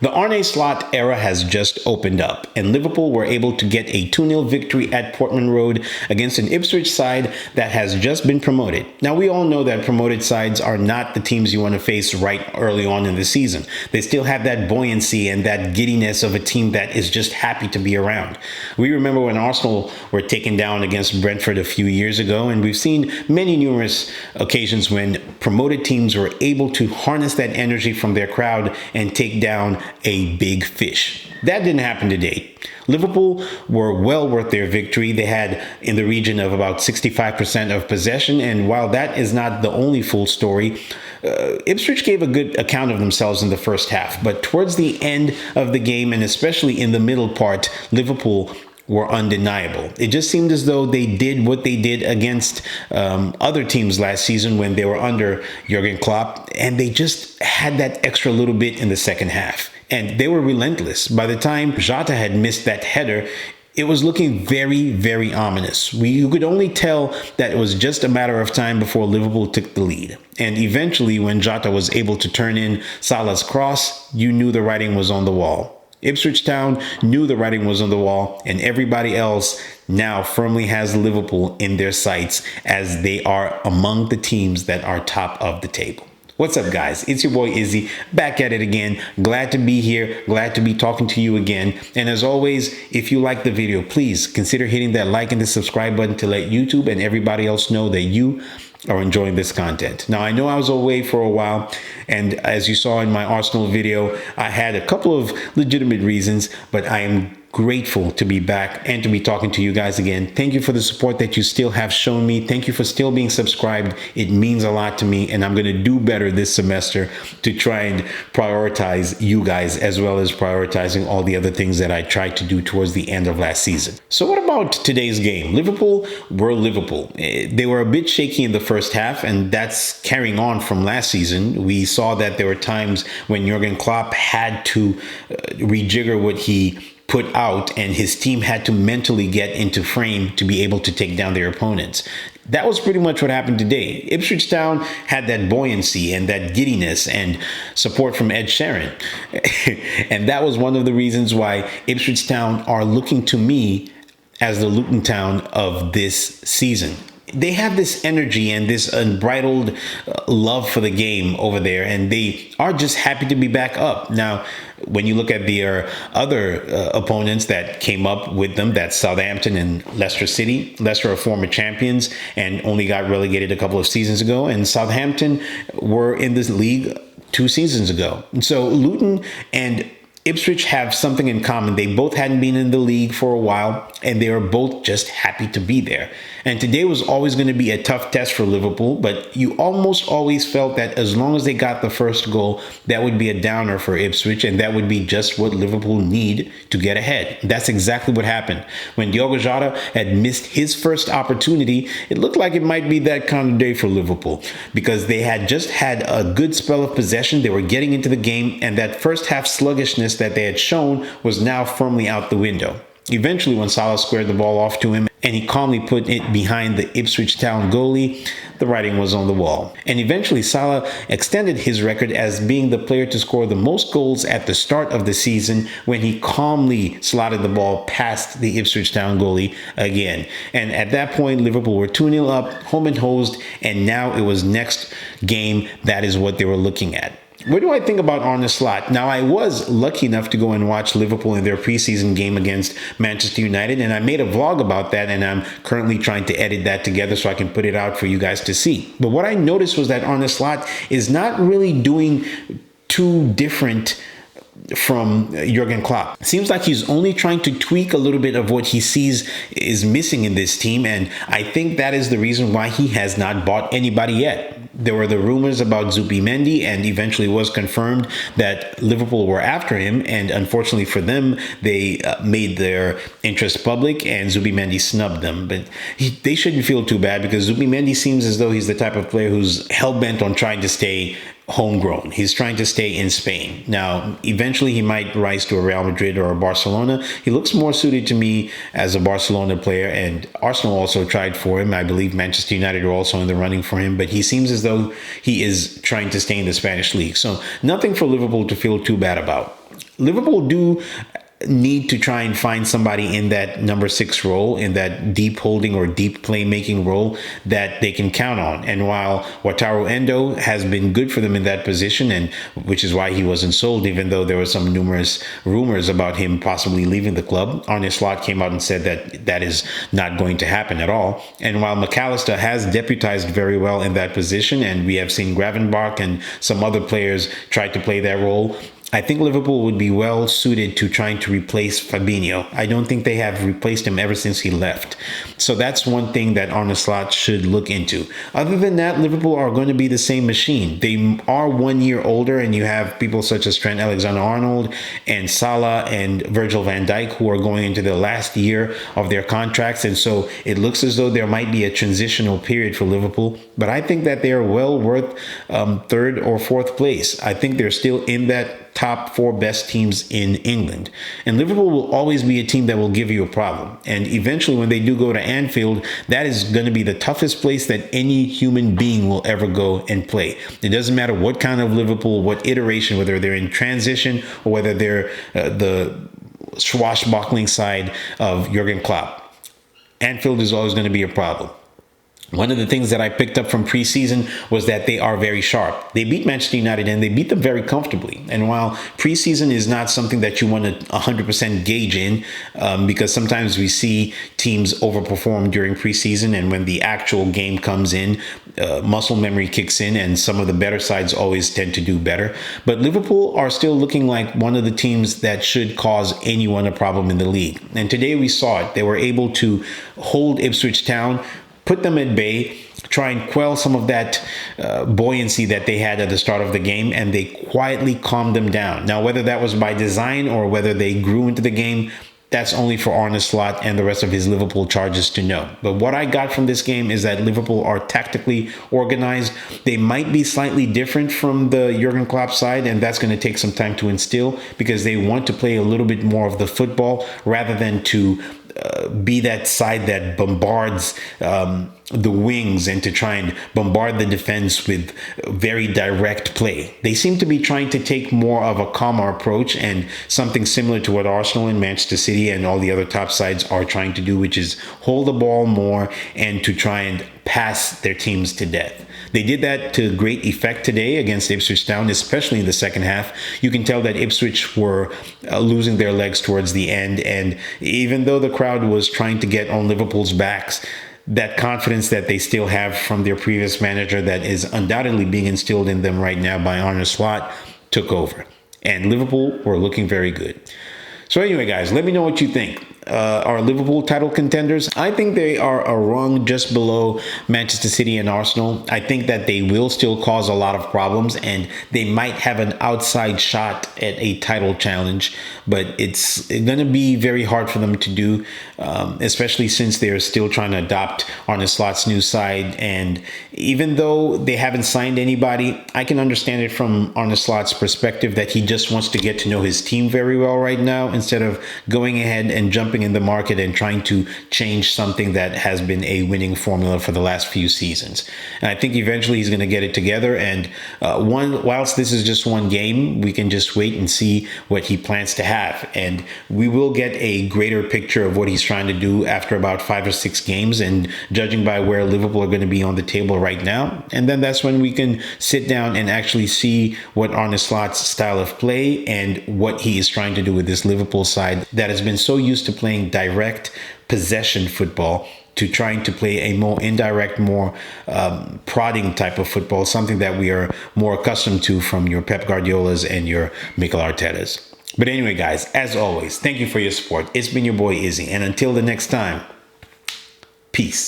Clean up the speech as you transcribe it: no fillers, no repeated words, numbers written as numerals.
The Arne Slot era has just opened up, and Liverpool were able to get a 2-0 victory at Portman Road against an Ipswich side that has just been promoted. Now, we all know that promoted sides are not the teams you want to face right early on in the season. They still have that buoyancy and that giddiness of a team that is just happy to be around. We remember when Arsenal were taken down against Brentford a few years ago, and we've seen many numerous occasions when promoted teams were able to harness that energy from their crowd and take down a big fish. That didn't happen today. Liverpool were well worth their victory. They had in the region of about 65% of possession, and while that is not the only full story, Ipswich gave a good account of themselves in the first half. But towards the end of the game, and especially in the middle part, Liverpool were undeniable. It just seemed as though they did what they did against other teams last season when they were under Jurgen Klopp, and they just had that extra little bit in the second half. And they were relentless. By the time Jota had missed that header, it was looking very, very ominous. You could only tell that it was just a matter of time before Liverpool took the lead. And eventually, when Jota was able to turn in Salah's cross, you knew the writing was on the wall. Ipswich Town knew the writing was on the wall, and everybody else now firmly has Liverpool in their sights as they are among the teams that are top of the table. What's up, guys? It's your boy Izzy, back at it again. Glad to be here. Glad to be talking to you again. And as always, if you like the video, please consider hitting that like and the subscribe button to let YouTube and everybody else know that you are enjoying this content. Now, I know I was away for a while, and as you saw in my Arsenal video, I had a couple of legitimate reasons, but I am grateful to be back and to be talking to you guys again. Thank you for the support that you still have shown me. Thank you for still being subscribed. It means a lot to me, and I'm going to do better this semester to try and prioritize you guys as well as prioritizing all the other things that I tried to do towards the end of last season. So what about today's game? Liverpool were Liverpool. They were a bit shaky in the first half, and that's carrying on from last season. We saw that there were times when Jurgen Klopp had to rejigger what he put out, and his team had to mentally get into frame to be able to take down their opponents. That was pretty much what happened today. Ipswich Town had that buoyancy and that giddiness and support from Ed Sheeran. And that was one of the reasons why Ipswich Town are looking to me as the Luton Town of this season. They have this energy and this unbridled love for the game over there, and they are just happy to be back up. Now, when you look at their other opponents that came up with them, that's Southampton and Leicester City. Leicester are former champions and only got relegated a couple of seasons ago, and Southampton were in this league 2 seasons ago. And so Luton and Ipswich have something in common. They both hadn't been in the league for a while, and they are both just happy to be there. And today was always going to be a tough test for Liverpool, but you almost always felt that as long as they got the first goal, that would be a downer for Ipswich, and that would be just what Liverpool need to get ahead. That's exactly what happened. When Diogo Jota had missed his first opportunity, it looked like it might be that kind of day for Liverpool, because they had just had a good spell of possession. They were getting into the game, and that first half sluggishness that they had shown was now firmly out the window. Eventually, when Salah squared the ball off to him and he calmly put it behind the Ipswich Town goalie, the writing was on the wall. And eventually, Salah extended his record as being the player to score the most goals at the start of the season when he calmly slotted the ball past the Ipswich Town goalie again. And at that point, Liverpool were 2-0 up, home and hosed, and now it was next game. That is what they were looking at. What do I think about Arne Slot? Now, I was lucky enough to go and watch Liverpool in their preseason game against Manchester United, and I made a vlog about that, and I'm currently trying to edit that together so I can put it out for you guys to see. But what I noticed was that Arne Slot is not really doing too different from Jurgen Klopp. It seems like he's only trying to tweak a little bit of what he sees is missing in this team, and I think that is the reason why he has not bought anybody yet. There were the rumors about Zubimendi, and eventually was confirmed that Liverpool were after him, and unfortunately for them, they made their interest public, and Zubimendi snubbed them. But they shouldn't feel too bad, because Zubimendi seems as though he's the type of player who's hell-bent on trying to stay homegrown. He's trying to stay in Spain. Now, eventually he might rise to a Real Madrid or a Barcelona. He looks more suited to me as a Barcelona player, and Arsenal also tried for him. I believe Manchester United are also in the running for him, but he seems as though he is trying to stay in the Spanish league. So nothing for Liverpool to feel too bad about. Liverpool do need to try and find somebody in that number 6 role, in that deep holding or deep playmaking role that they can count on. And while Wataru Endo has been good for them in that position, and which is why he wasn't sold, even though there were some numerous rumors about him possibly leaving the club, Arne Slot came out and said that that is not going to happen at all. And while McAllister has deputized very well in that position, and we have seen Gravenbach and some other players try to play that role, I think Liverpool would be well suited to trying to replace Fabinho. I don't think they have replaced him ever since he left. So that's one thing that Arne Slot should look into. Other than that, Liverpool are going to be the same machine. They are 1 year older, and you have people such as Trent Alexander-Arnold and Salah and Virgil van Dijk who are going into the last year of their contracts. And so it looks as though there might be a transitional period for Liverpool. But I think that they are well worth third or fourth place. I think they're still in that top 4 best teams in England. And Liverpool will always be a team that will give you a problem. And eventually, when they do go to Anfield, that is going to be the toughest place that any human being will ever go and play. It doesn't matter what kind of Liverpool, what iteration, whether they're in transition or whether they're the swashbuckling side of Jurgen Klopp. Anfield is always going to be a problem. One of the things that I picked up from preseason was that they are very sharp. They beat Manchester United, and they beat them very comfortably. And while preseason is not something that you want to 100% gauge in, because sometimes we see teams overperform during preseason, and when the actual game comes in, muscle memory kicks in, and some of the better sides always tend to do better. But Liverpool are still looking like one of the teams that should cause anyone a problem in the league. And today we saw it. They were able to hold Ipswich Town, put them at bay, try and quell some of that buoyancy that they had at the start of the game, and they quietly calmed them down. Now, whether that was by design or whether they grew into the game, that's only for Arne Slot and the rest of his Liverpool charges to know. But what I got from this game is that Liverpool are tactically organized. They might be slightly different from the Jurgen Klopp side, and that's going to take some time to instill, because they want to play a little bit more of the football rather than to be that side that bombards the wings and to try and bombard the defense with very direct play. They seem to be trying to take more of a calmer approach, and something similar to what Arsenal and Manchester City and all the other top sides are trying to do, which is hold the ball more and to try and pass their teams to death. They did that to great effect today against Ipswich Town, especially in the second half. You can tell that Ipswich were losing their legs towards the end, and even though the crowd was trying to get on Liverpool's backs, that confidence that they still have from their previous manager, that is undoubtedly being instilled in them right now by Arne Slot, took over. And Liverpool were looking very good. So anyway, guys, let me know what you think. Are Liverpool title contenders? I think they are a rung just below Manchester City and Arsenal. I think that they will still cause a lot of problems, and they might have an outside shot at a title challenge, but it's going to be very hard for them to do, especially since they're still trying to adopt Arne Slot's new side. And even though they haven't signed anybody, I can understand it from Arne Slot's perspective that he just wants to get to know his team very well right now, instead of going ahead and jumping in the market and trying to change something that has been a winning formula for the last few seasons. And I think eventually he's going to get it together. And whilst this is just one game, we can just wait and see what he plans to have. And we will get a greater picture of what he's trying to do after about 5 or 6 games, and judging by where Liverpool are going to be on the table right now. And then that's when we can sit down and actually see what Arne Slot's style of play and what he is trying to do with this Liverpool side that has been so used to playing direct possession football to trying to play a more indirect, more prodding type of football, something that we are more accustomed to from your Pep Guardiolas and your Mikel Artetas. But anyway, guys, as always, thank you for your support. It's been your boy Izzy, and until the next time, peace.